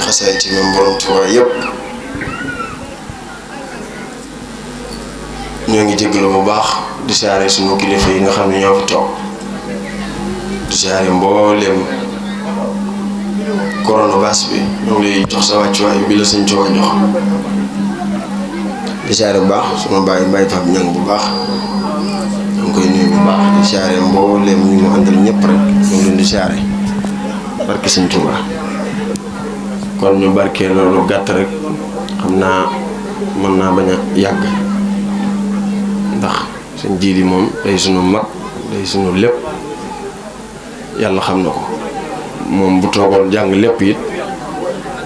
xasaay ci même borom Tuubaa yëpp ñoo ngi jégalu bu baax di siyaare sunu kilifa yi nga xam ne ñoo fi toog di siyaare mboolem coronavirus bi ñoo ngi lay jox sa wàccuwaay bi la Sëñ Tuubaa jox di siyaare bu baax suma baay Pape Ñang bu baax ñoo ngi koy nuyu bu baax di siyaare mboolem ñi mu àndal ñëpp rek ñoo ngi leen di siyaare barke Sëñ Tuubaa kon ñu barkee loolu gàtt rek xam naa mën naa bañ a yàgg ndax sëñ Jiili moom day sunu mag day sunu lépp yàlla xam na ko moom bu toogoon jàng lépp it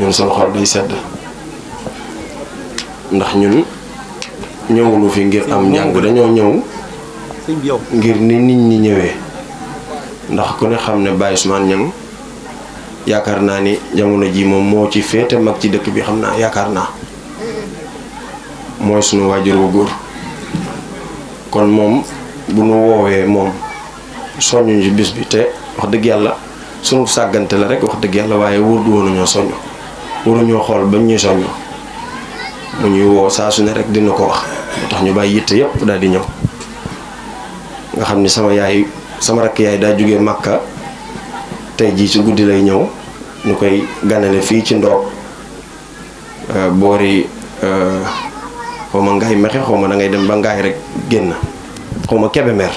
ñun sunu xol day sedd ndax ñun ñëwulu fi ngir am njàng dañoo ñëw ngir ni nit ñi ñëwee ndax ku ne xam ne Baye Ousmane Niang yaakaar naa ni jamono ji moom moo ci féete mag ci dëkk bi xam naa yaakaar naa mooy sunu waajur wu góor kon moom bu nu woowee moom soññuñ ci bis bi te wax dëgg yàlla sunu sàggante la rek wax dëgg yàlla waaye wóor du woonu ñoo soññ waruñoo xool bañ ñuy soññ mu ñuy woo saa su ne rek dina ko wax moo tax ñu bàyyi yitte yëpp daal di ñëw nga xam ni sama rakk yaay daa jógee Makka tey jii ci guddi lay ñëw ñu koy ganale fii ci ndoog boori xaw ma ngaay mexe xaw ma da ngay dem ba ngaay rek génn xaw ma Kébémer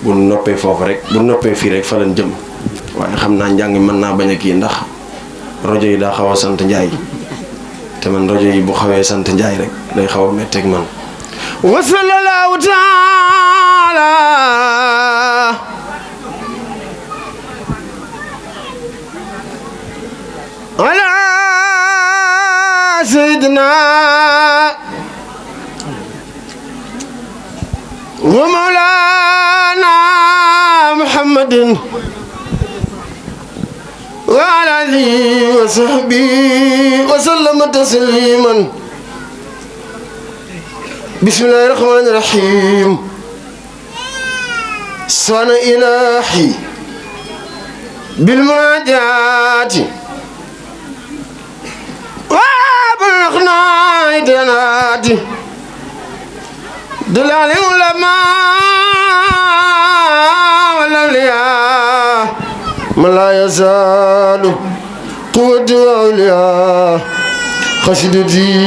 bu noppee foofu rek bu noppee fii rek fa lañ jëm waaye xam naa njàng mën naa bañ a kii ndax rajo yi daa xaw a sant Njaay te man rajo yi bu xawee sant Njaay rek day xaw a metteeg man wa sallallahu taala ala sayyidina wa mawlana muhammadin wa ala alihi wa sahbihi wa sallama tasliman bismillahir rahmanir rahim sana ilahi bil munajati بلغنا إدناتي دلال العلماء والأولياء من لا يزال قوة وأولياء قصدتي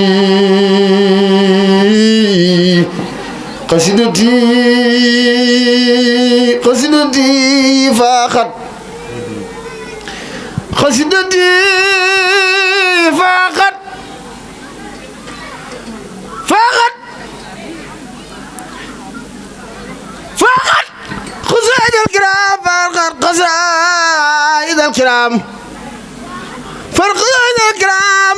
فاخت قصدتي فاخت قصائد الكرام فاخت قصائد الكرام فقصائد الكرام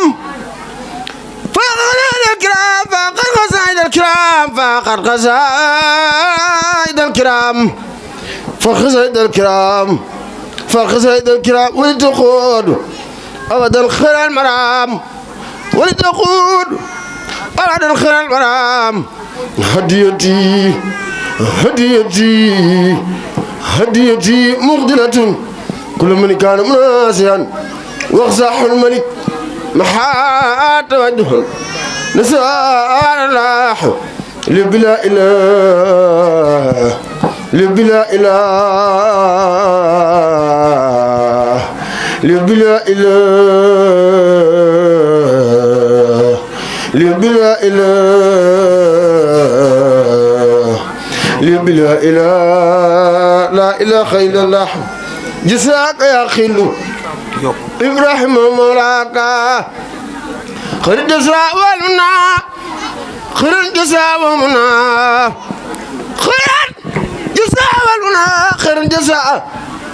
فقصائد الكرام فقد قصائد الكرام فقد قصائد الكرام فقصائد الكرام فقصائد الكرام ولتقود أبدا خير المرام ولتقود أبدا خير المرام هديتي هديتي هديتي مغدلة كل من كان مناسيا واغزاح الملك محات وجه نسأل الله لبلا إله لبلا إله لبلا إله لبلا إله لبلا إله لا إله إلا الله جزاك يا خلو إبراهيم مولاك خير الجزاء والمنى خير الجزاء والمنى خير الجزاء والمنى خير الجزاء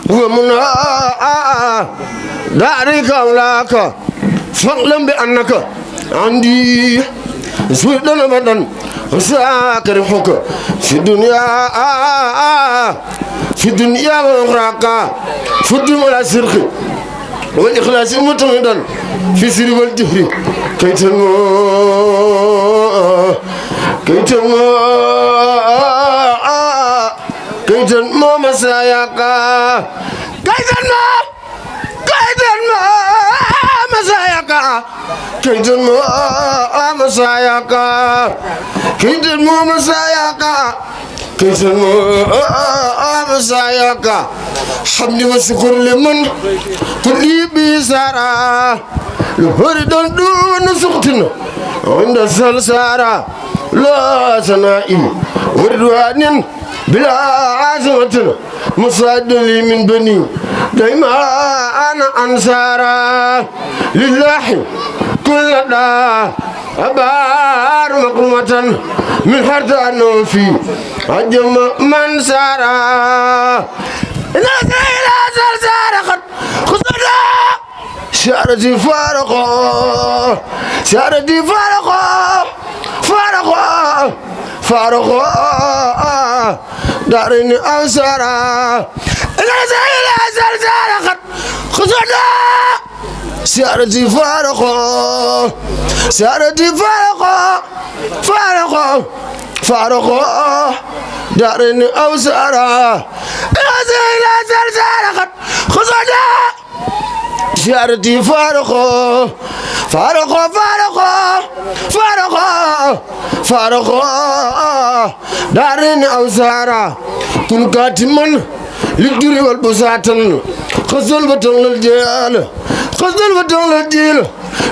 والمنى دارك أولاك فاعلم بأنك عندي سويدنا بدن وساكر حك في الدنيا وأخراك في الدنيا ولا سرق والإخلاص متمدا في سر والجهر كي تنمو مساياك كي تنمو كيد مساياك كيد مساياك كيد مساياك حمد وشكر لمن كل بيسارا لهرد دون سقطنا عند السلسارة لا سنائي وردوان بلا عزمة مصاد لي من بني دايما أنا أنصارا لله كل دا أبار مقرمة من حرد أنه في عجم من سارا نازل إلى زرزارة خصنا شارتي فارقة شارتي فارقة فارقة فارقة دارني أنصارا نازل إلى زرزارة خصنا سيارتي فارقة سيارتي فارقة فارقة فارقة دارني أوسارا لا زلزال خصوصا سيارتي فارقة فارقة فارقة فارقة فارقة دارني أوسارا كن كاتمان للجري والبساتن خزل بطن للجيال خزل بطن للجيل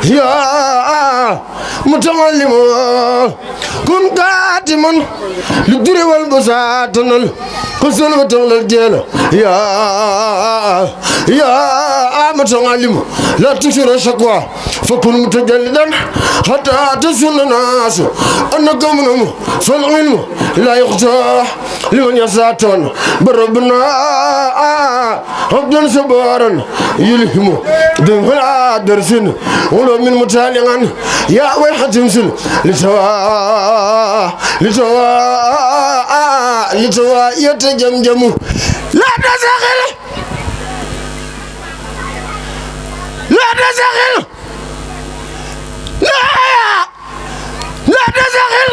يا متعلم كن كاتما للجري والبساتن خزل بطن للجيال يا متعلم لا تشير شكوى فكن متجلدا حتى تسن الناس أنكم منهم فالعلم لا يخشى لمن يساتون بربنا عبدا صبارا يلهم دمها درسن ولو من متالعا يا ويح تمثل لتوا يتجمجم لا تزغل لا تزغل لا تزغل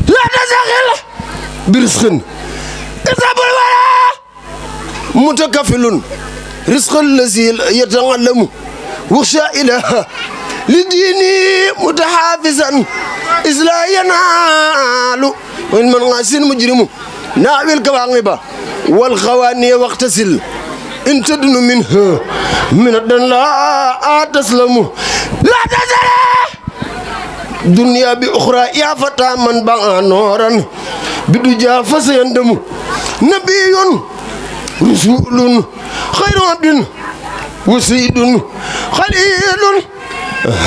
لا تزغل برزقن إصاب الورى متكفل رزق الذي يتعلم وخشى إله لديني متحافظا إذ لا ينال وإن من غاسين مجرم ناوي الكواغب والخواني واغتسل إن تدن منها من الدن لا تسلم لا تزل دنيا بأخرى يا فتى من بغى نورا بدجا فسيندم نبي رسول خير عبد وسيد خليل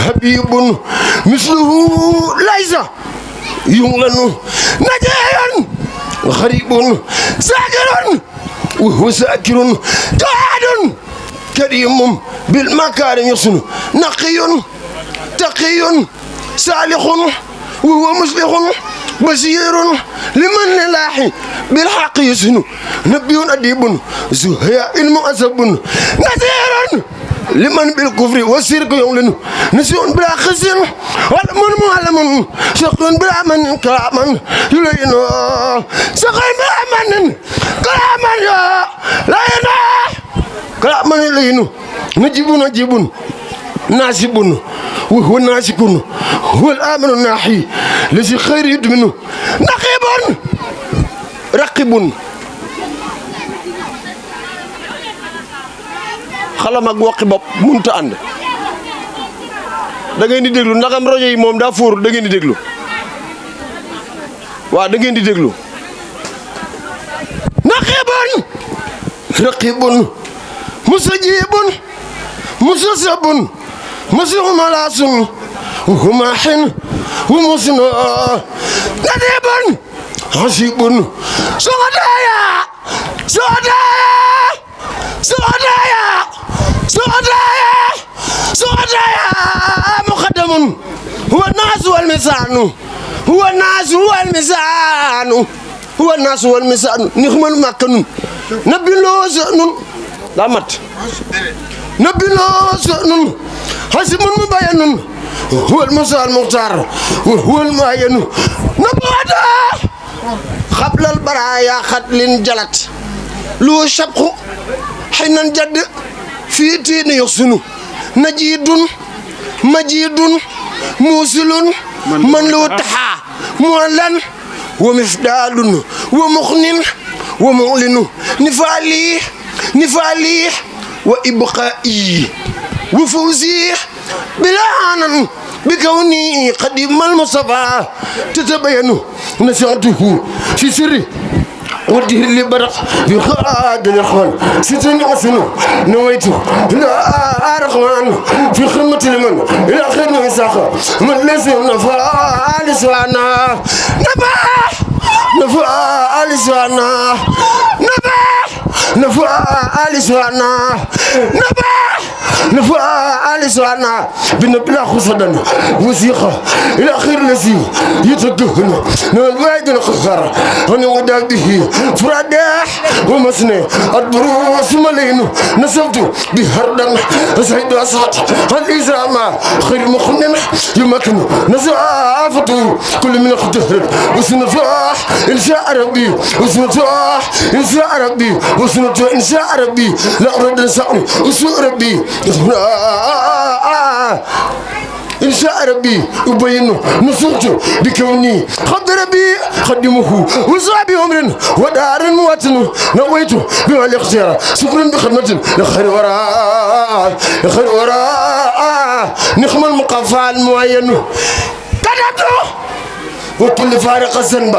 حبيب مثله ليس يعلن نجي غريب ساكر وهو ساكر جواد كريم بالمكارم يصن نقي تقي صالح وهو مصلح بشير لمن للاحي بالحق يسن نبي أديب زهياء مؤسب نذير لمن بالكفر والشرك يعلن نسيون بلا خزن والمن معلم شق بلا من كلاما يلين سقي بلا من كلاما يلين كلاما يلين نجيب ناسب وهو ناسك هو الآمن الناحي الذي خير يدمنه نقيب رقيب xalam ak waxi bopp mënut a ànd da ngeen di déglu ndaxam rajo yi moom daa fóor da ngeen di déglu waaw da ngeen di déglu naqibun raqibun musajibun musasabun musumalasun humahin humusno nadibun hasibun sogadaya سودايا مقدم هو الناس والميزان هو الناس والميزان نخمل مكن نبي لوز لا مات نبي لوز حسب مبين هو الموسى المختار وهو المعين نبوة قبل البرايا خدل جلت لو شبخ حين جد في تين يحسن نجيد مجيد موصل من له تحا معلن ومفدال ومغن ومعلن نفالي وإبقائي وفوزي بلانا بكوني قديم المصطفى تتبين نشاطه في سري وديه اللي برق بخاد الإخوان ستين حسن نويت لا أرخوان في خدمة المن إلى خير مساخة من لازم نفعل سوانا نفعل سوانا نفعل سوانا نفعل سوانا بنبلا خصدا وثيقة إلى خير الذي يتكهن الوعد القهار أنا وداك به فرادح ومسني الدروس ملين نسبت بهردن سيد أسعد الإزرام خير مخنن يمكن نزعافته كل من الخدر وسنفاح إن شاء ربي وسنفاح إن شاء ربي وسنفاح إن شاء ربي لا أرد نسعني وسوء ربي إن شاء ربي يبين نصرت بكوني خد ربي خدمه وصعبي عمر ودار مواتن نويت بما الاختيار شكرا بخدمة لخير وراء لخير وراء نخم المقفى المعين كدته وكل فارق الذنب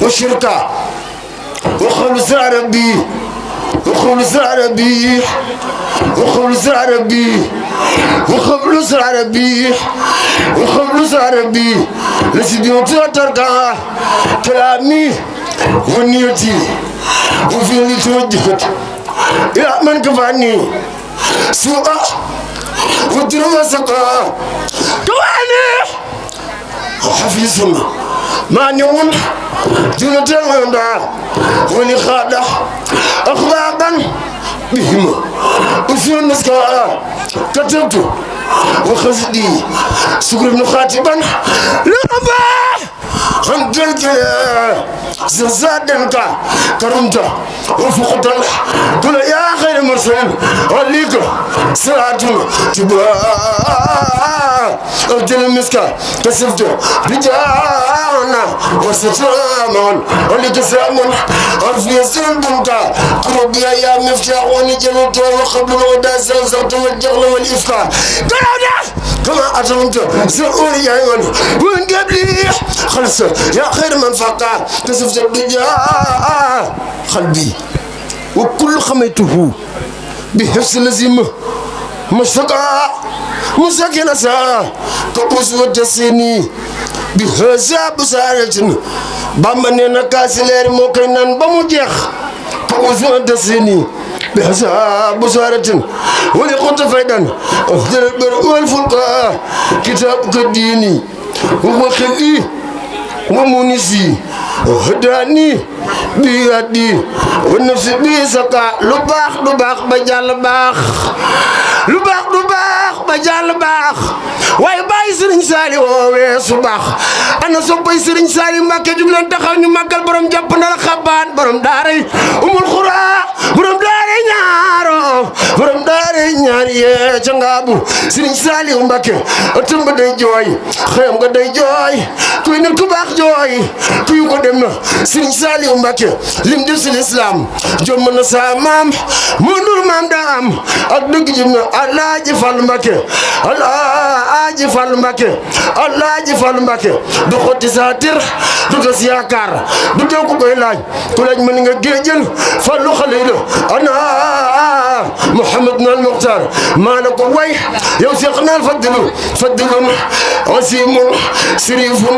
والشركة وخلص ربي وخلص ربي وخلص ربي وخلص ربي وخلص ربي لسيدي تركا كلامي ونيتي وفيني توجهت إلى من كفاني سوء ودروا سقا كواني حفيظنا ما نيون جنة الغندا ولخادة أخلاقا بهما أسر نسكا كتبت وخزدي سكر بن خاتبا لربا عند الكلا زادنك كرمت وفقت قل يا خير مرسل عليك صلاة تبا أبدل المسكا كسبت بجانا وسترامون عليك سامون أرفي سنبنك قربي يا مفتاح ونجلت وقبل الوداع زلزلت والجغل والإفكار كما أتمنت سؤول يا يوني وين قبلي خلص يا خير من فقا كسفت الدجاء قلبي وكل خميته بحفظ اللزيم مشتقى مساكن ساعة كبوس وجسيني بهذا بسارة بامننا كاسلير موكينان بمجيخ كبوس وجسيني بهذا بسارة ولي كنت فايدا أفضل البر والفلقاء كتاب كديني ومخلي ومونسي هداني بيدي والنفس بيسقى لباخ بجال باخ لباخ بجال باخ waaye bàyyi Serigne Saliou woowee su baax ana soppay Serigne Saliou Mbacké jug leen taxaw ñu màggal borom jàpp na la xabaan borom daaray umul xuraa borom daaray ñaaro borom daaray ñaar yee ca ngaabu Serigne Saliou Mbacké ëttam ba day jooy xëyam nga day jooy kuy nit ku baax jooy kuy ko dem na Serigne Saliou Mbacké lim def si l'islam jom na sa maam mu ndur maam daa am ak dëgg jëm na Alaaji Fall Mbacké Alaaji Fall Mbacké Alaaji Fall Mbacké du xotti sa tir du gas yaakaar du teew ku koy laaj ku laaj mën nga géejël Fallu xale la ana Mouhamed Nal Muxtar maa la ko way yow Seex Naal fadilun asimun sirifun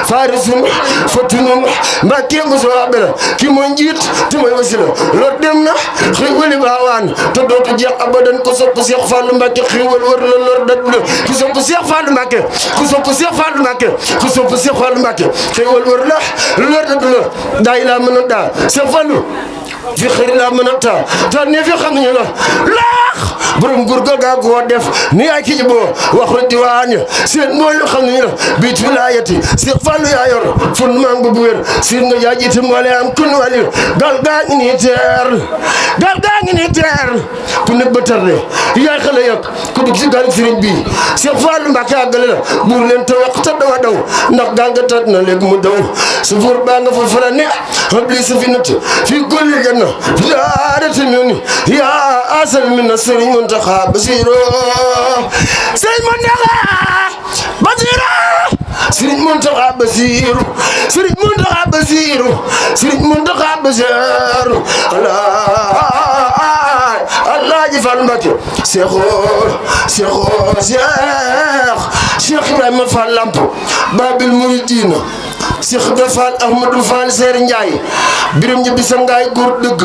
farisun fatunun Mbacké bu soo abela ki mooy njiit te mooy wasila lor dem na xéewali baawaan te dootu jeex abadan ko sopp Seex Fall Mbacké xéewal wër la lor dat la ku sopp Seex Fall Mbacké ku sopp Seex Fall Mbacké ku sopp Seex Fall Mbacké xéewal wër la lor dat la daay laa mën a daa Seex Fallu fi xëri laa mën a taa ne fi xam nañu la laax borom gurgal gaa goo def ni ay kii boo waxul diwaan ya seen mooy xam nañu la biit wilaayati Seex Fallu yaa yor fun maam bu wér sir nga yaa jiite mboole am kun wali gal gaa ngi nii teer nekk ba tardé yaay xale yàq ku dugg si gaal sëriñ bi Cheikh Fall Mbacke àggale la buur leen te wax te dawa daw ndax gaa nga tat na léegi mu daw su fuur baa nga fa fala ne xabli sa fi natt fii golli ganna daadata ñoni yaa asal min na sëriñ Muntaxa Basiru sëriñ Muntaxa Basiru sëriñ Muntaxa Basiru sëriñ Muntaxa Basiru sëriñ Muntaxa Basiru Alaaji Fall Mbacke Cheikh Ibrahima Fall Lamp Babil Mouridina Cheikh Ibra Fall Ahmadou Fall Seer Ndiaye biram ñi bisa ngaay góor dëgg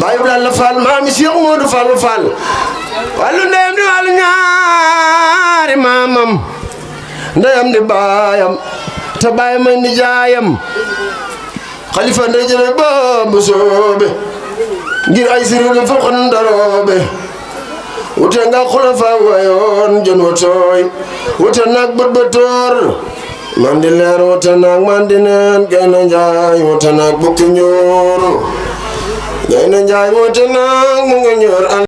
Baye Ibrahima Fall maami Cheikh Modou Fall Fall wàllu ndeyam di wàllu ñaari maamam ndeyam di baayam te baay may ni jaayam xalifa ndey jële boobu soobe ngir ay sirulu fa xon daroobe wute nga xulafa wayoon jën wa tooy wute naag bët ba tóor man di leer wute naag man di neen Gaynde Njaay wute naag bukki ñuur Gaynde Njaay wute naag mu nga ñuur